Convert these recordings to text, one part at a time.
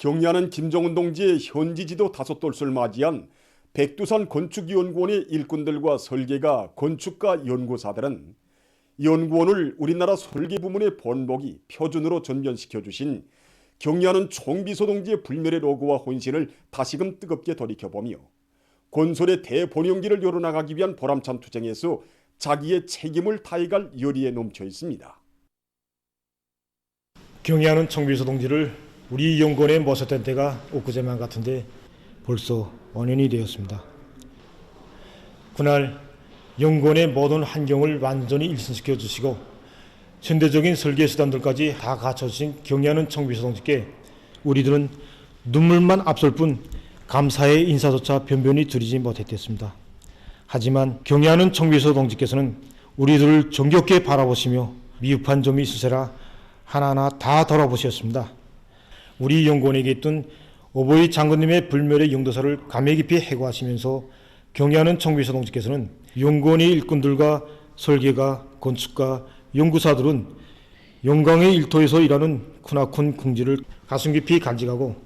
경리하는 김정은 동지의 현지 지도 5돌수를 맞이한 백두산 건축연구원의 일꾼들과 설계가, 건축가, 연구사들은 연구원을 우리나라 설계 부문의 본보기, 표준으로 전변시켜 주신 경리하는 총비서 동지의 불멸의 로고와 혼신을 다시금 뜨겁게 돌이켜보며 건설의 대본영기를 열어나가기 위한 보람찬 투쟁에서 자기의 책임을 다해갈 열의에 넘쳐 있습니다. 경의하는 총비서 동지를 우리 연구원에 모셨던 때가 엊그제만 같은데 벌써 5년이 되었습니다. 그날 연구원의 모든 환경을 완전히 일신시켜 주시고 현대적인 설계 수단들까지 다 갖춰주신 경의하는 총비서 동지께 우리들은 눈물만 앞설 뿐 감사의 인사조차 변변히 드리지 못했습니다. 하지만 경의하는 총비서 동지께서는 우리들을 정겹게 바라보시며 미흡한 점이 있으세라 하나하나 다 돌아보셨습니다. 우리 연구원에게 있던 오보이 장군님의 불멸의 영도사를 감회 깊이 해고하시면서 경의하는 총비서 동지께서는 연구원의 일꾼들과 설계가, 건축가, 연구사들은 영광의 일터에서 일하는 크나큰 긍지를 가슴 깊이 간직하고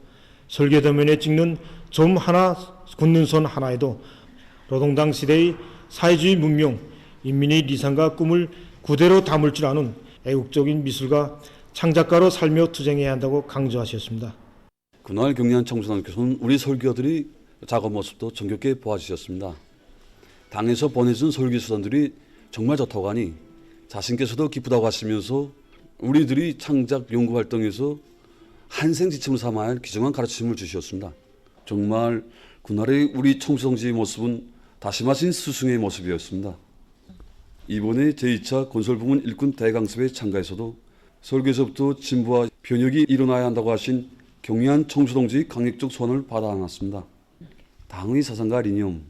설계도면에 찍는 점 하나, 굳는 선 하나에도 노동당 시대의 사회주의 문명, 인민의理想과 꿈을 그대로 담을 줄 아는 애국적인 미술가, 창작가로 살며 투쟁해야 한다고 강조하셨습니다. 그날 경리한 총비서님께서는 우리 설계가들이 작업 모습도 정겹게 보아주셨습니다. 당에서 보내준 설계 수단들이 정말 좋다고 하니 자신께서도 기쁘다고 하시면서 우리들이 창작 연구 활동에서 한생 지침을 삼아야 할 귀중한 가르침을 주셨습니다. 정말 그날의 우리 총비서동지의 모습은 다시마신 스승의 모습이었습니다. 이번에 제2차 건설부문 일꾼 대강습에 참가해서도 설계에서부터 진보와 변혁이 일어나야 한다고 하신 경의한 총비서동지의 강력적 소원을 받아 안았습니다. 당의 사상과 이념,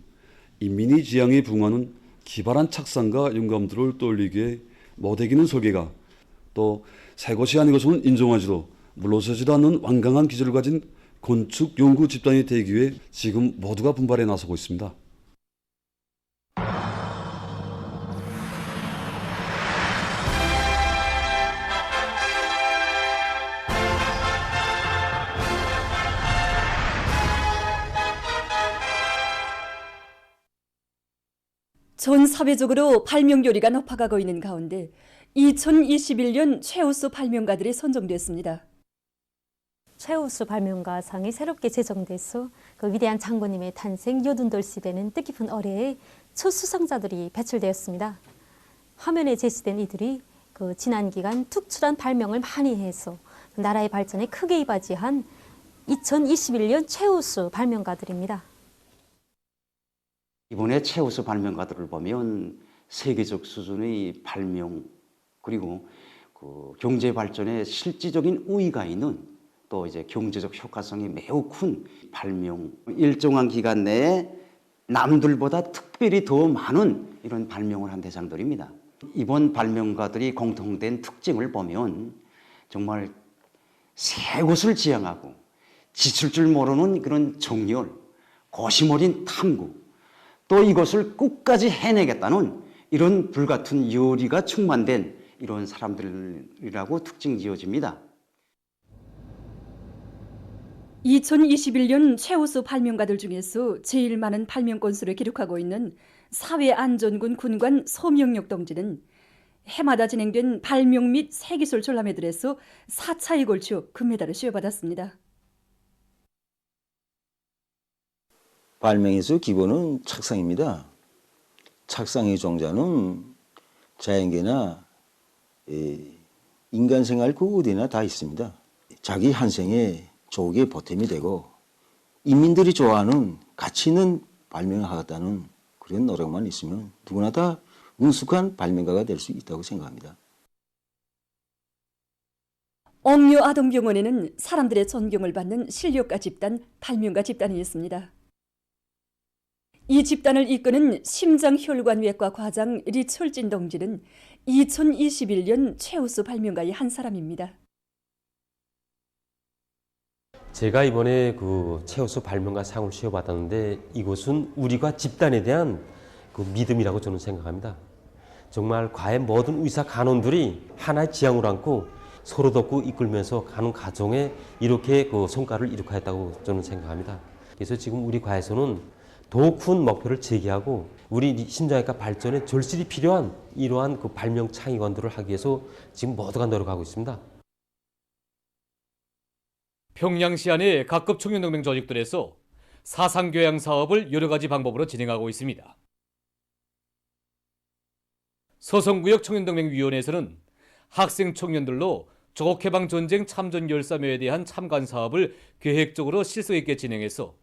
인민의 지향에 부응하는 기발한 착상과 영감들을 떠올리기에 못이기는 설계가, 또 새 것이 아닌 것은 인정하지도 물러서지도 않는 완강한 기질을 가진 건축 연구 집단이 되기 위해 지금 모두가 분발해 나서고 있습니다. 전 사회적으로 발명교리가 높아가고 있는 가운데 2021년 최우수 발명가들이 선정됐습니다. 최우수 발명가상이 새롭게 제정돼서 그 위대한 장군님의 탄생 88시대는 뜻깊은 어뢰에 첫 수상자들이 배출되었습니다. 화면에 제시된 이들이 그 지난 기간 특출한 발명을 많이 해서 나라의 발전에 크게 이바지한 2021년 최우수 발명가들입니다. 이번에 최우수 발명가들을 보면 세계적 수준의 발명, 그리고 그 경제 발전에 실질적인 우위가 있는, 또 이제 경제적 효과성이 매우 큰 발명, 일정한 기간 내에 남들보다 특별히 더 많은 이런 발명을 한 대상들입니다. 이번 발명가들이 공통된 특징을 보면 정말 새 것을 지향하고 지칠 줄 모르는 그런 정열, 고심 어린 탐구, 또 이것을 끝까지 해내겠다는 이런 불같은 열의가 충만된 이런 사람들이라고 특징 지어집니다. 2021년 최우수 발명가들 중에서 제일 많은 발명 건수를 기록하고 있는 사회안전군 군관 소명력 동지는 해마다 진행된 발명 및 새기술 전람회들에서 4차에 걸쳐 금메달을 수여받았습니다. 발명에서 기본은 착상입니다. 착상의 종자는 자연계나 인간생활 그 어디나 다 있습니다. 자기 한생에 조국의 보탬이 되고 인민들이 좋아하는 가치 있는 발명을 하겠다는 그런 노력만 있으면 누구나 다 능숙한 발명가가 될 수 있다고 생각합니다. 옥류 아동병원에는 사람들의 존경을 받는 실력가 집단, 발명가 집단이 있습니다. 이 집단을 이끄는 심장혈관외과 과장 리철진 동지는 2021년 최우수 발명가의 한 사람입니다. 제가 이번에 그 최우수 발명가 상을 수여받았는데 이것은 우리가 집단에 대한 그 믿음이라고 저는 생각합니다. 정말 과연 모든 의사 간원들이 하나의 지향을 안고 서로 돕고 이끌면서 가는 과정에 이렇게 그 성과를 이룩하였다고 저는 생각합니다. 그래서 지금 우리 과에서는 더 큰 목표를 제기하고 우리 심장외과 발전에 절실히 필요한 이러한 그 발명 창의관들을 하기 위해서 지금 모두가 노력하고 있습니다. 평양시 안의 각급 청년동맹 조직들에서 사상교양 사업을 여러 가지 방법으로 진행하고 있습니다. 서성구역 청년동맹위원회에서는 학생 청년들로 조국해방 전쟁 참전 열사묘에 대한 참관 사업을 계획적으로 실속 있게 진행해서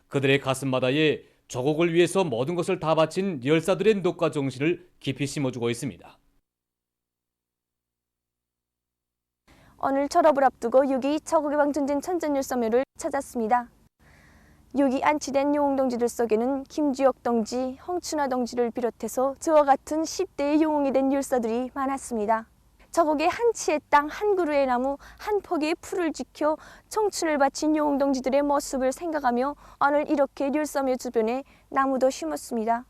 그들의 가슴바다에 조국을 위해서 모든 것을 다 바친 열사들의 녹과 정신을 깊이 심어주고 있습니다. 오늘 졸업을 앞두고 6.2 조국해방 전쟁 참전 열사묘를 찾았습니다. 여기 안치된 영웅동지들 속에는 김주혁 동지, 홍춘화 동지를 비롯해서 저와 같은 10대의 영웅이 된 열사들이 많았습니다. 저국의 한 치의 땅, 한 그루의 나무, 한 포기의 풀을 지켜 청춘을 바친 영웅동지들의 모습을 생각하며 오늘 이렇게 열사묘 주변에 나무도 심었습니다.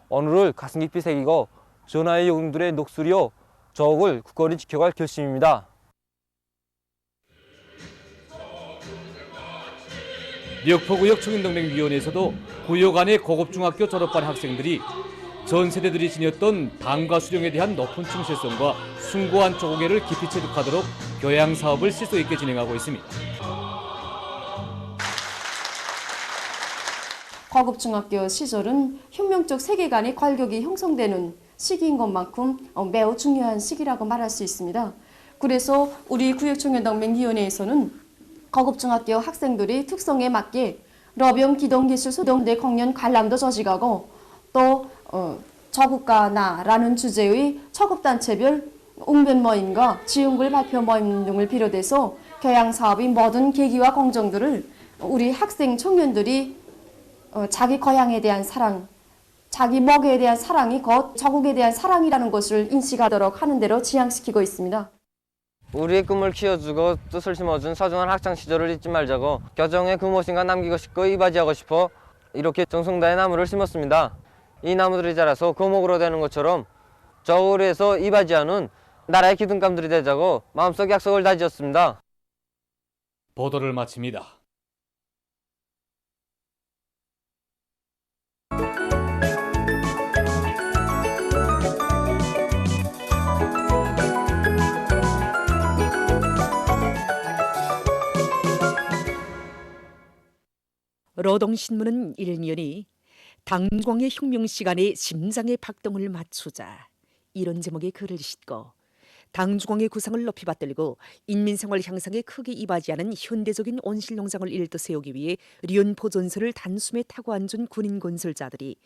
오늘을 가슴 깊이 새기고 전하의 영웅들의 녹수리요 저국을 굳건히 지켜갈 결심입니다. 력포구역 청년동맹위원회에서도 구역 안의 고급중학교 졸업반 학생들이 전 세대들이 지녔던 당과 수령에 대한 높은 충실성과 숭고한 조국애를 깊이 체득하도록 교양 사업을 실속 있게 진행하고 있습니다. 고급중학교 시절은 혁명적 세계관의 괄격이 형성되는 시기인 것만큼 매우 중요한 시기라고 말할 수 있습니다. 그래서 우리 구역청년동맹위원회에서는 고급중학교 학생들의 특성에 맞게 러병 기동기술소동대 공연 관람도 조직하고 또 저국과 나라는 주제의 초급단체별 웅변 모임과 지웅글 발표 모임 등을 비롯해서 교양사업의 모든 계기와 공정들을 우리 학생 청년들이 자기 고향에 대한 사랑, 자기 먹이에 대한 사랑이 곧 저국에 대한 사랑이라는 것을 인식하도록 하는 대로 지향시키고 있습니다. 우리의 꿈을 키워주고 뜻을 심어준 소중한 학창 시절을 잊지 말자고 교정의 그 무엇인가 남기고 싶고 이바지하고 싶어 이렇게 정성다해 나무를 심었습니다. 이 나무들이 자라서 거목으로 되는 것처럼 저울에서 이바지하는 나라의 기둥감들이 되자고 마음속 약속을 다지었습니다. 보도를 마칩니다. 노동신문은 일면이 당광의 혁명 시간에 심장의 박동을 맞추자 이런 제목의 글을 싣고 당중앙의 구상을 높이 받들고 인민생활 향상에 크게 이바지하는 현대적인 온실농장을 일도 세우기 위해 련포 전설을 단숨에 타고 앉은 군인 건설자들이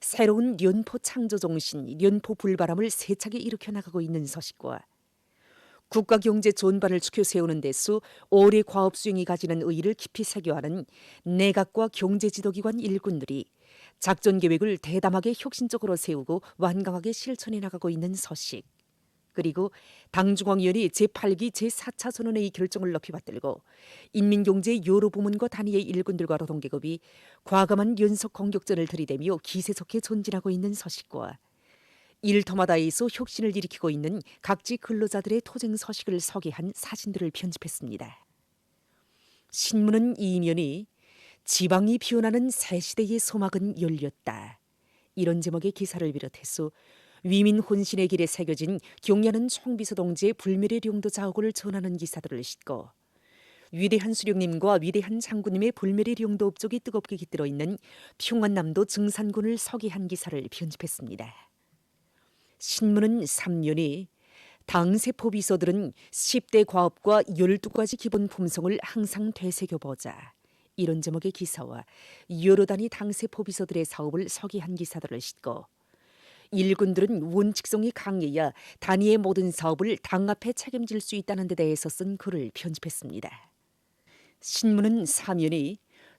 새로운 련포 창조 정신, 련포 불바람을 세차게 일으켜 나가고 있는 소식과 국가경제 전반을 지켜 세우는 데서 오래 과업 수행이 가지는 의의를 깊이 새겨하는 내각과 경제지도기관 일꾼들이 작전 계획을 대담하게 혁신적으로 세우고 완강하게 실천해 나가고 있는 소식. 그리고 당중앙위원회 제8기 제4차 선언회의 결정을 높이 받들고 인민경제 여러 부문과 단위의 일꾼들과 노동계급이 과감한 연속 공격전을 들이대며 기세 좋게 전진하고 있는 소식과 일터마다에서 혁신을 일으키고 있는 각지 근로자들의 토쟁 소식을 소개한 사진들을 편집했습니다. 신문은 이면이 지방이 피어나는 새 시대의 소막은 열렸다. 이런 제목의 기사를 비롯해서 위민 혼신의 길에 새겨진 경야는 총비서 동지의 불멸의 령도 자옥을 전하는 기사들을 싣고 위대한 수령님과 위대한 장군님의 불멸의 령도 업적이 뜨겁게 깃들어 있는 평안남도 증산군을 소개한 기사를 편집했습니다. 신문은 3년이 당세포 비서들은 10대 과업과 12가지 기본 품성을 항상 되새겨보자. 이런 제목의 기사와 여러 단위 당세포 비서들의 사업을 소개한 기사들을 싣고 일군들은 원칙성이 강해야 단위의 모든 사업을 당 앞에 책임질 수 있다는 데 대해서 쓴 글을 편집했습니다. 신문은 3년이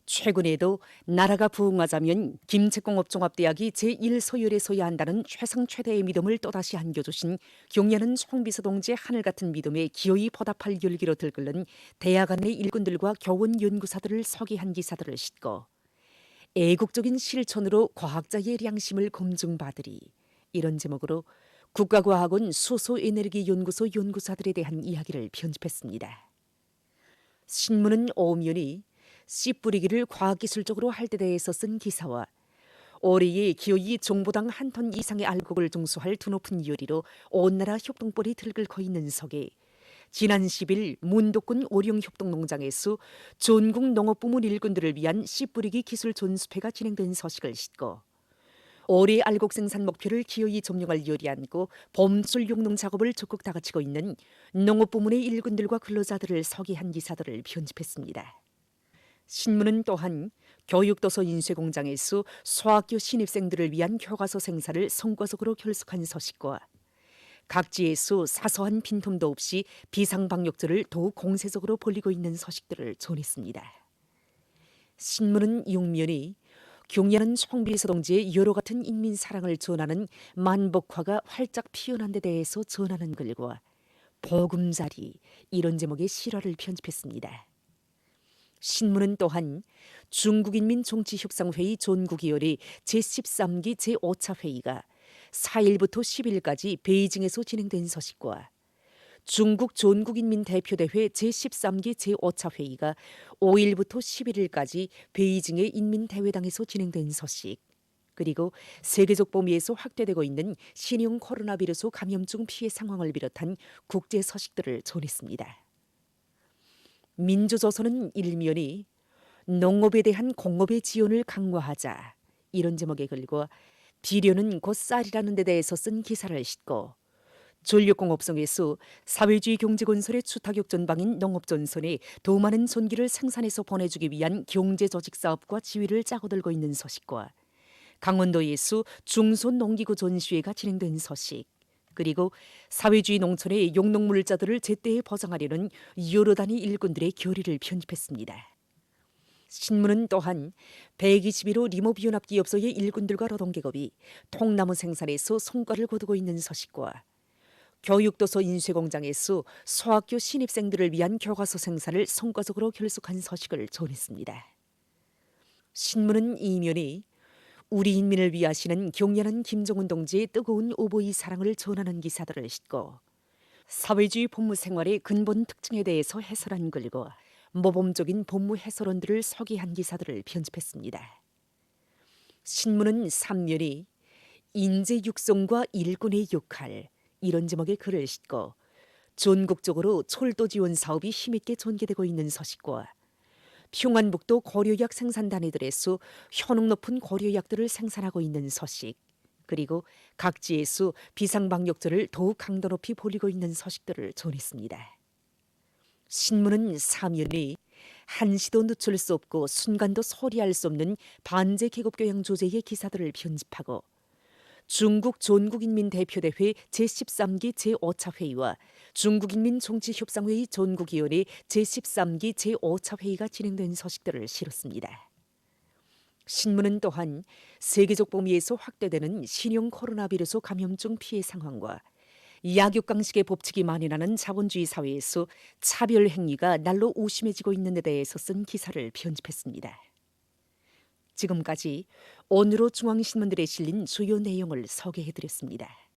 최근에도 나라가 부흥하자면 김책공업종합대학이 제1소열에 서야 한다는 최상 최대의 믿음을 또다시 안겨주신 경야는 총비서 동지의 하늘같은 믿음에 기어이 보답할 열기로 들끓는 대학 안의 일꾼들과 교원 연구사들을 소개한 기사들을 싣고 애국적인 실천으로 과학자의 양심을 검증받으리. 이런 제목으로 국가과학원 수소에너기연구소 연구사들에 대한 이야기를 편집했습니다. 신문은 엄연히 씨 뿌리기를 과학기술적으로 할 때 대해서 쓴 기사와 올해에 기어이 종보당 한 톤 이상의 알곡을 종수할 드높은 요리로 온 나라 협동벌이 들끓고 있는 속에 지난 10일 문독군 오령협동농장에서 전국 농업부문 일꾼들을 위한 씨 뿌리기 기술 전수회가 진행된 소식을 싣고 올해 알곡 생산 목표를 기어이 점령할 열이 안고 범술 용농 작업을 적극 다그치고 있는 농업부문의 일꾼들과 근로자들을 소개한 기사들을 편집했습니다. 신문은 또한 교육도서 인쇄공장에서 소학교 신입생들을 위한 교과서 생산을 성과적으로 결속한 소식과 각지에서 사소한 빈틈도 없이 비상방역제를 더욱 공세적으로 벌이고 있는 소식들을 전했습니다. 신문은 육면이 경야는 송비서 동지의 여러 같은 인민 사랑을 전하는 만복화가 활짝 피어난 데 대해서 전하는 글과 보금자리 이런 제목의 실화를 편집했습니다. 신문은 또한 중국인민정치협상회의 전국위원회 제13기 제5차 회의가 4일부터 10일까지 베이징에서 진행된 소식과 중국 전국인민대표대회 제13기 제5차 회의가 5일부터 11일까지 베이징의 인민대회당에서 진행된 소식, 그리고 세계적 범위에서 확대되고 있는 신형 코로나 비루스 감염증 피해 상황을 비롯한 국제 소식들을 전했습니다. 민주조선은 일면이 농업에 대한 공업의 지원을 강화하자 이런 제목의 글과 비료는 곧 쌀이라는 데 대해서 쓴 기사를 싣고 전력공업성에서 사회주의 경제건설의 추타격 전방인 농업전선에 더 많은 전기를 생산해서 보내주기 위한 경제조직사업과 지휘를 짜고 들고 있는 소식과 강원도에서 중소농기구 전시회가 진행된 소식, 그리고 사회주의 농촌의 용농물자들을 제때에 보장하려는 여러 단위 일꾼들의 결의를 편집했습니다. 신문은 또한 121호 리모비연합기업소의 일꾼들과 노동계급이 통나무 생산에서 성과를 거두고 있는 소식과 교육도서 인쇄공장에서 소학교 신입생들을 위한 교과서 생산을 성과적으로 결속한 소식을 전했습니다. 신문은 이면이 우리 인민을 위하시는 경연한 김정은 동지의 뜨거운 오보이 사랑을 전하는 기사들을 싣고 사회주의 법무 생활의 근본 특징에 대해서 해설한 글과 모범적인 법무 해설원들을 소개한 기사들을 편집했습니다. 신문은 3면이 인재 육성과 일꾼의 역할 이런 제목의 글을 싣고 전국적으로 철도 지원 사업이 힘있게 전개되고 있는 소식과 평안북도 고려약 생산단위들에서 효능 높은 고려약들을 생산하고 있는 소식, 그리고 각지에서 비상방역제를 더욱 강도 높이 벌이고 있는 소식들을 전했습니다. 신문은 3면이 한시도 늦출 수 없고 순간도 소리할 수 없는 반제 계급교양 조제의 기사들을 편집하고 중국 전국인민대표대회 제13기 제5차 회의와 중국인민정치협상회의 전국위원회 제13기 제5차 회의가 진행된 소식들을 실었습니다. 신문은 또한 세계적 범위에서 확대되는 신형 코로나 비루스 감염증 피해 상황과 약육강식의 법칙이 만연하는 자본주의 사회에서 차별 행위가 날로 오심해지고 있는 데 대해서 쓴 기사를 편집했습니다. 지금까지 오늘로 중앙신문들에 실린 주요 내용을 소개해드렸습니다.